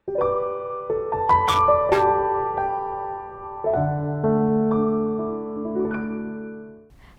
Hello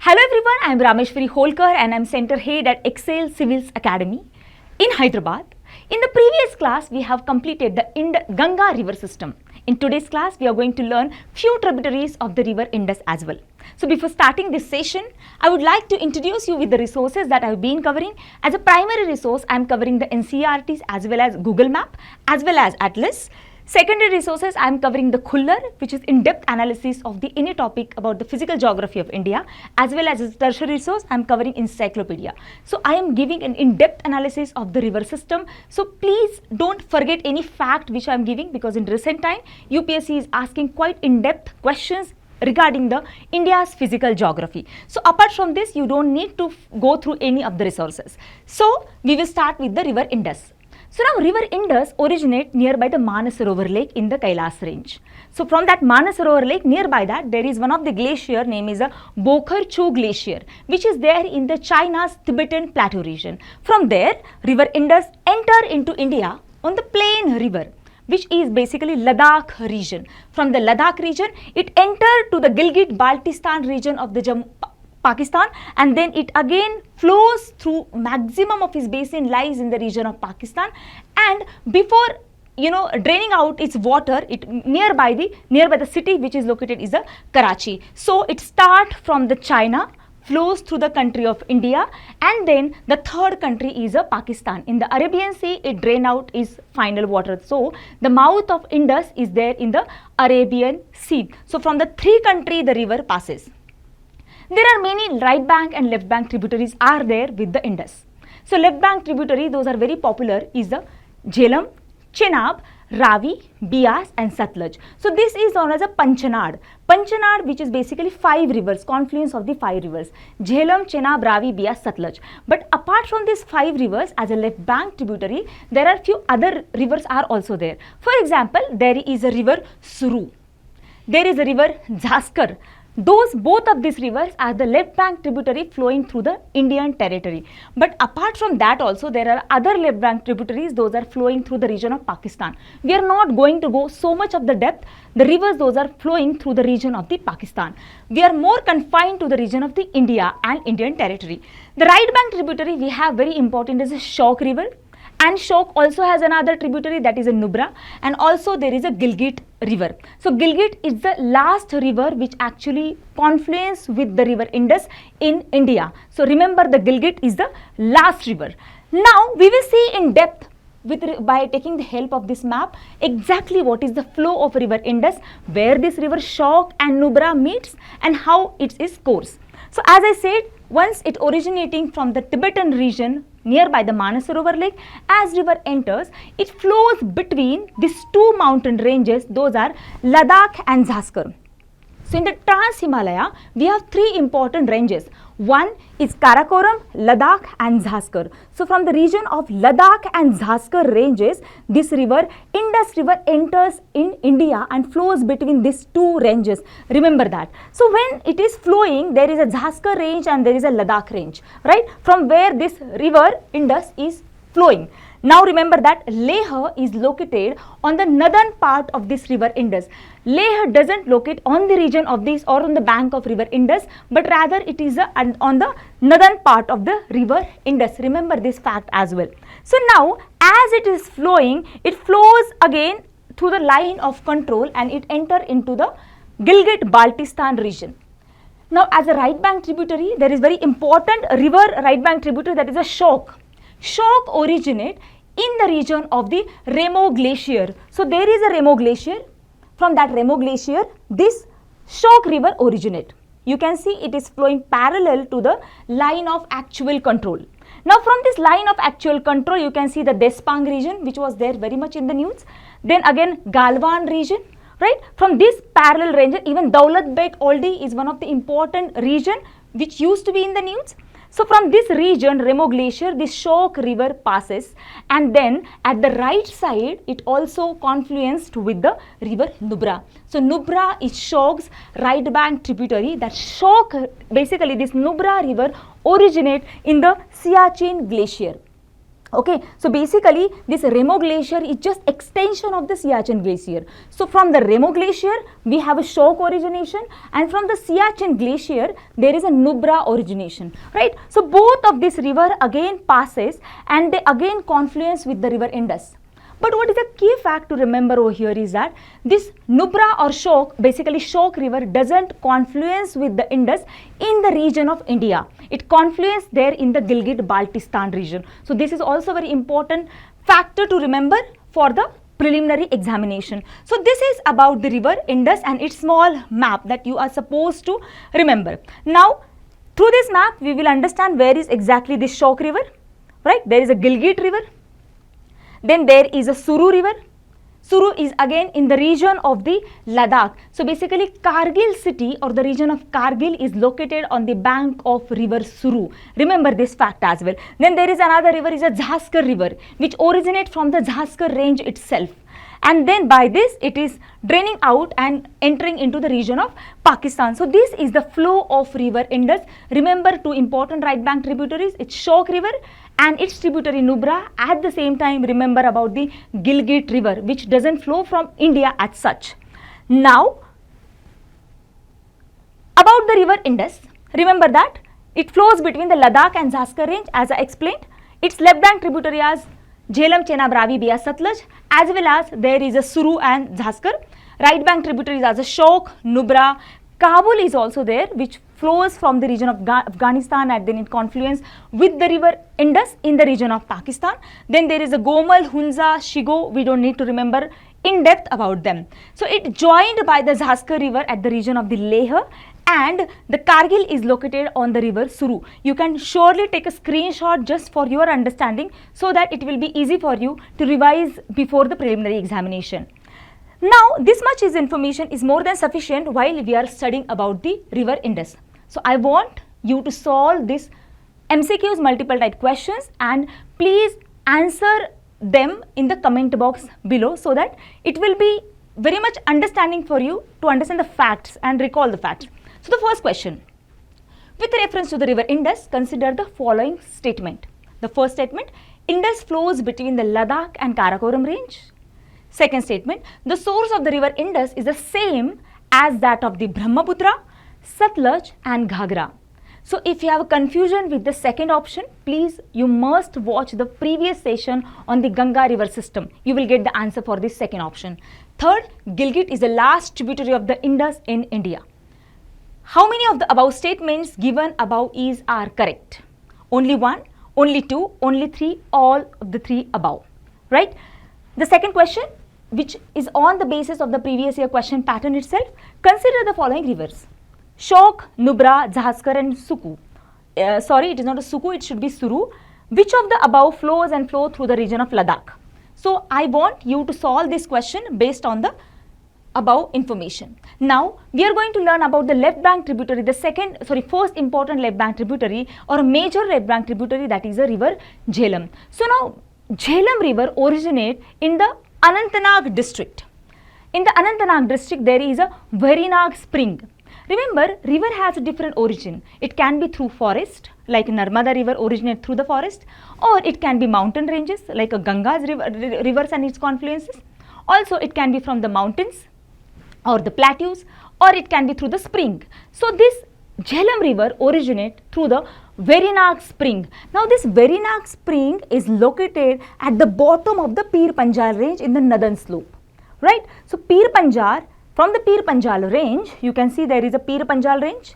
everyone, I am Rameshwari Holkar and I am Center Head at Excel Civils Academy in Hyderabad. In the previous class, we have completed the Ganga river system. In today's class, we are going to learn few tributaries of the river Indus as well. So before starting this session, I would like to introduce you with the resources that I have been covering. As a primary resource, I am covering the NCERTs as well as Google Map as well as Atlas. Secondary resources, I am covering the Khullar, which is in-depth analysis of any topic about the physical geography of India, as well as a tertiary resource, I am covering encyclopedia. So I am giving an in-depth analysis of the river system. So please don't forget any fact which I am giving, because in recent time, UPSC is asking quite in-depth questions regarding the India's physical geography. So apart from this, you don't need to go through any of the resources. So we will start with the river Indus. So now river Indus originates nearby the Manasarovar lake in the Kailas range. So from that Manasarovar lake, nearby that there is one of the glacier named is a Bokhar-Chu glacier, which is there in the China's Tibetan plateau region. From there, river Indus enter into India on the plain river, which is basically Ladakh region. From the Ladakh region, it entered to the Gilgit-Baltistan region of the Pakistan, and then it again flows through maximum of its basin lies in the region of Pakistan, and before draining out its water, it nearby the city which is located is the Karachi. So it start from the China, flows through the country of India, and then the third country is Pakistan. In the Arabian Sea, it drain out its final water. So the mouth of Indus is there in the Arabian Sea. So from the three country the river passes. There are many right bank and left bank tributaries are there with the Indus. So left bank tributary, those are very popular, is the JHELUM, CHENAB, Ravi, Beas and Satluj. So this is known as a Panchanad. Panchanad, which is basically 5 rivers, confluence of the 5 rivers, JHELUM, CHENAB, Ravi, Beas, Satluj. But apart from these 5 rivers as a left bank tributary, there are few other rivers are also there. For example, there is a river Suru. There is a river Zaskar. Both of these rivers are the left bank tributary flowing through the Indian territory. But apart from that also, there are other left bank tributaries, those are flowing through the region of Pakistan. We are not going to go so much of the depth. The rivers, those are flowing through the region of the Pakistan. We are more confined to the region of the India and Indian territory. The right bank tributary we have very important is a Shok river. And Shok also has another tributary, that is a Nubra, and also there is a Gilgit river. So Gilgit is the last river which actually confluence with the river Indus in India. So remember, the Gilgit is the last river. Now we will see in depth by taking the help of this map exactly what is the flow of river Indus, where this river Shok and Nubra meets and how it is course. So as I said, once it originating from the Tibetan region nearby the Manasarovar lake, as river enters, it flows between these two mountain ranges, those are Ladakh and Zaskar. So in the Trans-Himalaya, we have 3 important ranges. One is Karakoram, Ladakh and Zaskar. So from the region of Ladakh and Zaskar ranges, this river, Indus river, enters in India and flows between these 2 ranges. Remember that. So when it is flowing, there is a Zaskar range and there is a Ladakh range, right? From where this river Indus is flowing. Now remember that Leh is located on the northern part of this river Indus. Leh doesn't locate on the region of this or on the bank of river Indus, but rather it is on the northern part of the river Indus. Remember this fact as well. So now as it is flowing, it flows again through the line of control and it enter into the Gilgit-Baltistan region. Now as a right bank tributary, there is very important river right bank tributary, that is a Shok. Shok originate in the region of the Remo glacier. So there is a Remo glacier. From that Remo glacier, this Shok river originate. You can see it is flowing parallel to the line of actual control. Now from this line of actual control, you can see the Despang region, which was there very much in the news. Then again Galwan region, right? From this parallel range, even Daulat Beg Oldi is one of the important region which used to be in the news. So from this region, Remo glacier, this Shok river passes, and then at the right side, it also confluenced with the river Nubra. So Nubra is Shok's right bank tributary. That Shok, basically this Nubra river originate in the Siachen glacier. Okay, so basically this Remo glacier is just extension of the Siachen glacier. So from the Remo glacier we have a shock origination, and from the Siachen glacier there is a Nubra origination, right? So both of this river again passes and they again confluence with the river Indus. But what is the key fact to remember over here is that this Nubra or Shok, basically Shok river, doesn't confluence with the Indus in the region of India. It confluences there in the Gilgit-Baltistan region. So this is also a very important factor to remember for the preliminary examination. So this is about the river Indus and its small map that you are supposed to remember. Now through this map we will understand where is exactly this Shok river, right? There is a Gilgit river. Then there is a Suru river. Suru is again in the region of the Ladakh. So basically Kargil city or the region of Kargil is located on the bank of river Suru. Remember this fact as well. Then there is another river, is a Zaskar river, which originates from the Zaskar range itself. And then by this it is draining out and entering into the region of Pakistan. So this is the flow of river Indus. Remember two important right bank tributaries, it's Shok river and its tributary Nubra. At the same time remember about the Gilgit river, which doesn't flow from India as such. Now about the river Indus, remember that it flows between the Ladakh and Zaskar range as I explained. Its left bank tributary as JHELUM, CHENAB, Ravi, Bia, Satluj, as well as there is a Suru and Zaskar. Right bank tributaries as a Shok, Nubra, Kabul is also there, which flows from the region of Afghanistan and then it confluence with the river Indus in the region of Pakistan. Then there is a Gomal, Hunza, Shigo, we don't need to remember in depth about them. So it joined by the Zaskar river at the region of the Leh, and the Kargil is located on the river Suru. You can surely take a screenshot just for your understanding so that it will be easy for you to revise before the preliminary examination. Now this much is information is more than sufficient while we are studying about the river Indus. So I want you to solve this MCQs multiple type questions and please answer them in the comment box below so that it will be very much understanding for you to understand the facts and recall the facts. So the first question, with reference to the river Indus, consider the following statement. The first statement, Indus flows between the Ladakh and Karakoram range. Second statement, the source of the river Indus is the same as that of the Brahmaputra, Satluj and Ghagra. So if you have a confusion with the second option, please you must watch the previous session on the Ganga river system. You will get the answer for this second option. Third, Gilgit is the last tributary of the Indus in India. How many of the above statements given above are correct? Only one, only two, only three, all of the three above, right? The second question, which is on the basis of the previous year question pattern itself, consider the following rivers. Shok, Nubra, Zaskar and Suku. Sorry, it is not a Suku, it should be Suru. Which of the above flows and flow through the region of Ladakh? So I want you to solve this question based on the above information. Now we are going to learn about the left bank tributary, first important left bank tributary or a major left bank tributary, that is the river JHELUM. So now JHELUM river originates in the Anantnag district. In the Anantnag district there is a Verinag spring. Remember, river has a different origin. It can be through forest, like Narmada river originates through the forest, or it can be mountain ranges like a Ganga's rivers and its confluences. Also it can be from the mountains or the plateaus, or it can be through the spring. So this JHELUM river originates through the Verinag spring. Now this Verinag spring is located at the bottom of the Pir Panjal range in the northern slope, right? So Pir Panjal, from the Pir Panjal range, you can see there is a Pir Panjal range.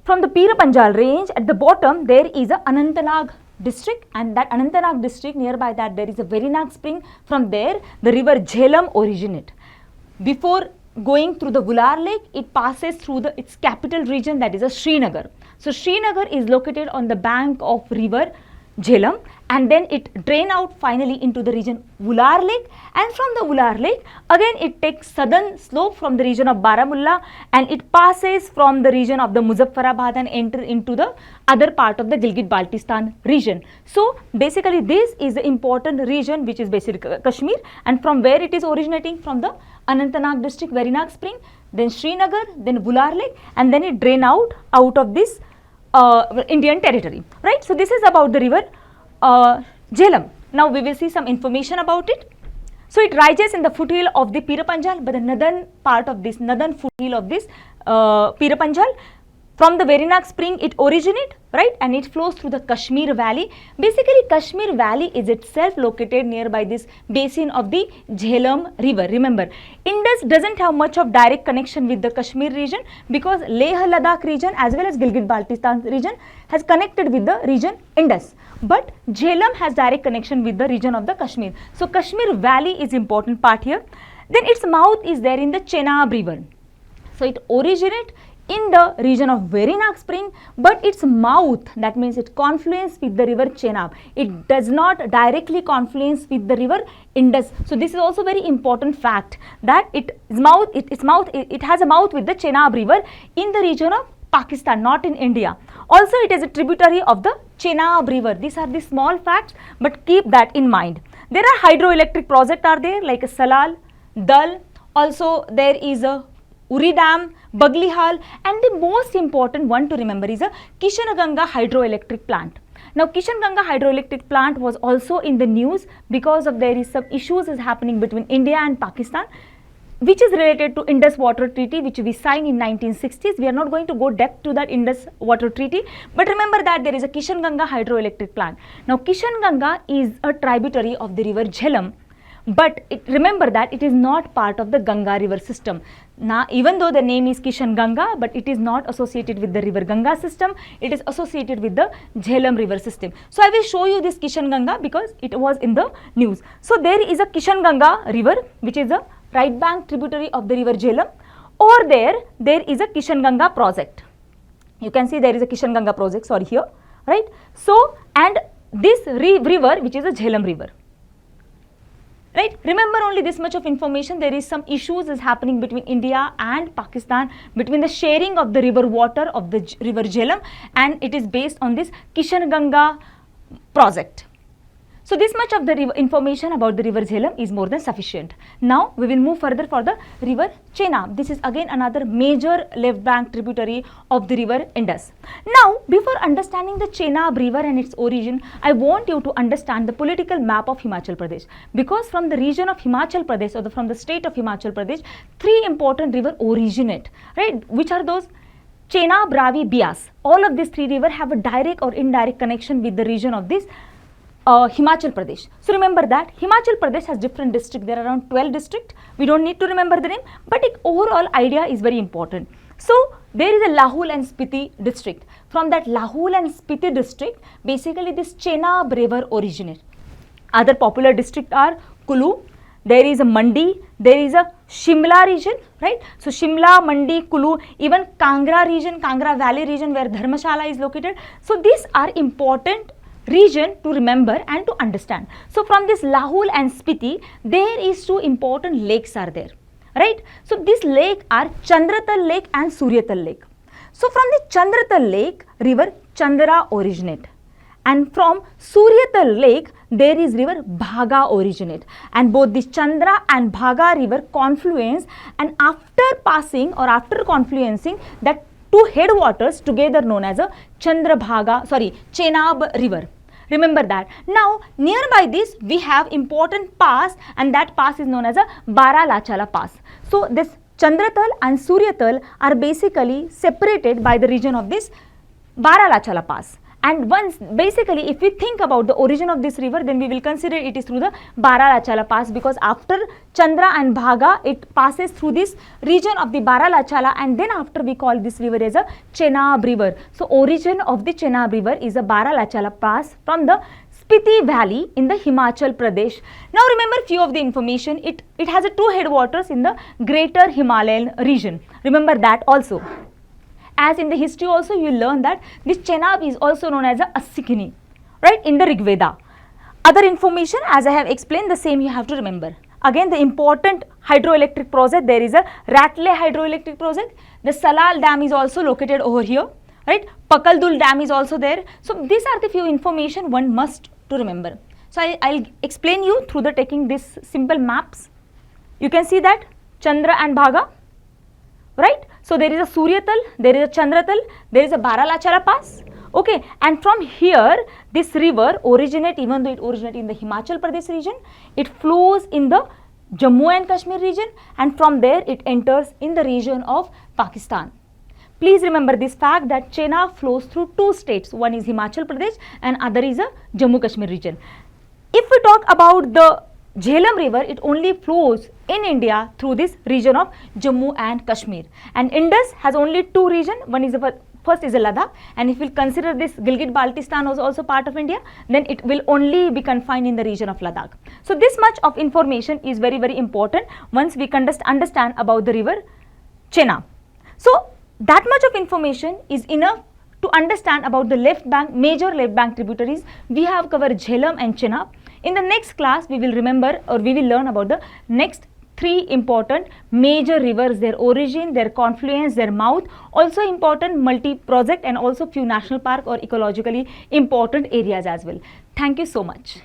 From the Pir Panjal range at the bottom there is a Anantnag district, and that Anantnag district, nearby that there is a Verinag spring. From there the river JHELUM originates. Before going through the Vular lake, it passes through its capital region, that is a Srinagar. So Srinagar is located on the bank of river JHELUM, and then it drains out finally into the region Vular lake, and from the Vular lake again it takes southern slope from the region of Baramulla and it passes from the region of the Muzaffarabad and enter into the other part of the Gilgit-Baltistan region. So basically this is the important region which is basically Kashmir, and from where it is originating, from the Anantnag district Verinag spring, then Srinagar, then Vular lake, and then it drains out of this Indian territory, right? So this is about the river JHELUM. Now we will see some information about it. So it rises in the foothill of the Pirapanjal, but the northern part of this, northern foothill of this Pirapanjal. From the Verinag spring it originates, right, and it flows through the Kashmir valley. Basically Kashmir valley is itself located nearby this basin of the JHELUM river. Remember, Indus doesn't have much of direct connection with the Kashmir region because Leh-Ladakh region as well as Gilgit-Baltistan region has connected with the region Indus. But JHELUM has direct connection with the region of the Kashmir. So Kashmir valley is important part here. Then its mouth is there in the Chenab river. So it originates in the region of Verinag spring, but its mouth, that means it confluence with the river Chenab. It does not directly confluence with the river Indus. So this is also very important fact that it has a mouth with the Chenab river in the region of Pakistan, not in India. Also it is a tributary of the Chenab river. These are the small facts, but keep that in mind. There are hydroelectric projects are there like a Salal, Dal, also there is a Uri Dam, Baglihal, and the most important one to remember is a Kishanaganga hydroelectric plant. Now Kishanganga hydroelectric plant was also in the news because of there is some issues is happening between India and Pakistan, which is related to Indus Water Treaty, which we signed in 1960s. We are not going to go depth to that Indus Water Treaty, but remember that there is a Kishanganga hydroelectric plant. Now Kishanganga is a tributary of the river JHELUM, but remember that it is not part of the Ganga river system. Now, even though the name is Kishanganga, but it is not associated with the river Ganga system, it is associated with the JHELUM river system. So I will show you this Kishanganga because it was in the news. So there is a Kishanganga river, which is a right bank tributary of the river JHELUM, or there is a Kishanganga project. You can see there is a Kishanganga project, sorry, here, right. So, and this river, which is a JHELUM river. Right. Remember only this much of information. There is some issues is happening between India and Pakistan between the sharing of the river water of the river JHELUM, and it is based on this Kishanganga project. So this much of the information about the river JHELUM is more than sufficient. Now we will move further for the river Chenab. This is again another major left bank tributary of the river Indus. Now before understanding the Chenab river and its origin, I want you to understand the political map of Himachal Pradesh, because from the region of Himachal Pradesh or from the state of Himachal Pradesh, three important rivers originate, right? Which are those? Chenab, Ravi, Beas. All of these three rivers have a direct or indirect connection with the region of this Himachal Pradesh. So remember that Himachal Pradesh has different districts. There are around 12 districts. We don't need to remember the name, but the overall idea is very important. So there is a Lahul and Spiti district. From that Lahul and Spiti district, basically this Chenab river originates. Other popular districts are Kulu, there is a Mandi, there is a Shimla region, right. So Shimla, Mandi, Kulu, even Kangra region, Kangra valley region where Dharmashala is located. So these are important region to remember and to understand. So from this Lahul and Spiti, there is two important lakes are there, right. So this lake are Chandratal lake and Suryatal lake. So from the Chandratal lake, river Chandra originate, and from Suryatal lake there is river Bhaga originate, and both this Chandra and Bhaga river confluence, and after passing or after confluencing that two headwaters together known as a Chenab river. Remember that. Now nearby this we have important pass, and that pass is known as a Baralachala pass. So this Chandratal and Suryatal are basically separated by the region of this Baralachala pass. And once basically if we think about the origin of this river, then we will consider it is through the Baralachala pass, because after Chandra and Bhaga it passes through this region of the Baralachala, and then after we call this river as a Chenab river. So origin of the Chenab river is a Baralachala pass from the Spiti valley in the Himachal Pradesh. Now remember few of the information. It has a two headwaters in the greater Himalayan region. Remember that also. As in the history also you learn that this Chenab is also known as a Assikini, right, in the Rig Veda. Other information as I have explained, the same you have to remember. Again the important hydroelectric project, there is a Ratle hydroelectric project. The Salal dam is also located over here, right. Pakaldul dam is also there. So these are the few information one must to remember. So I'll explain you through the taking this simple maps. You can see that Chandra and Bhaga, right. So there is a Suryatal, there is a Chandratal, there is a Baralachala pass. Okay, and from here this river originate, even though it originates in the Himachal Pradesh region, it flows in the Jammu and Kashmir region, and from there it enters in the region of Pakistan. Please remember this fact that Chenab flows through two states, one is Himachal Pradesh and other is a Jammu Kashmir region. If we talk about the JHELUM river, it only flows in India through this region of Jammu and Kashmir, and Indus has only two regions, one is the first is Ladakh, and if we consider this Gilgit-Baltistan was also part of India, then it will only be confined in the region of Ladakh. So this much of information is very, very important once we understand about the river Chenab. So that much of information is enough to understand about the left bank, major left bank tributaries. We have covered JHELUM and Chenab. In the next class, we will remember or we will learn about the next three important major rivers, their origin, their confluence, their mouth, also important multi-project and also few national park or ecologically important areas as well. Thank you so much.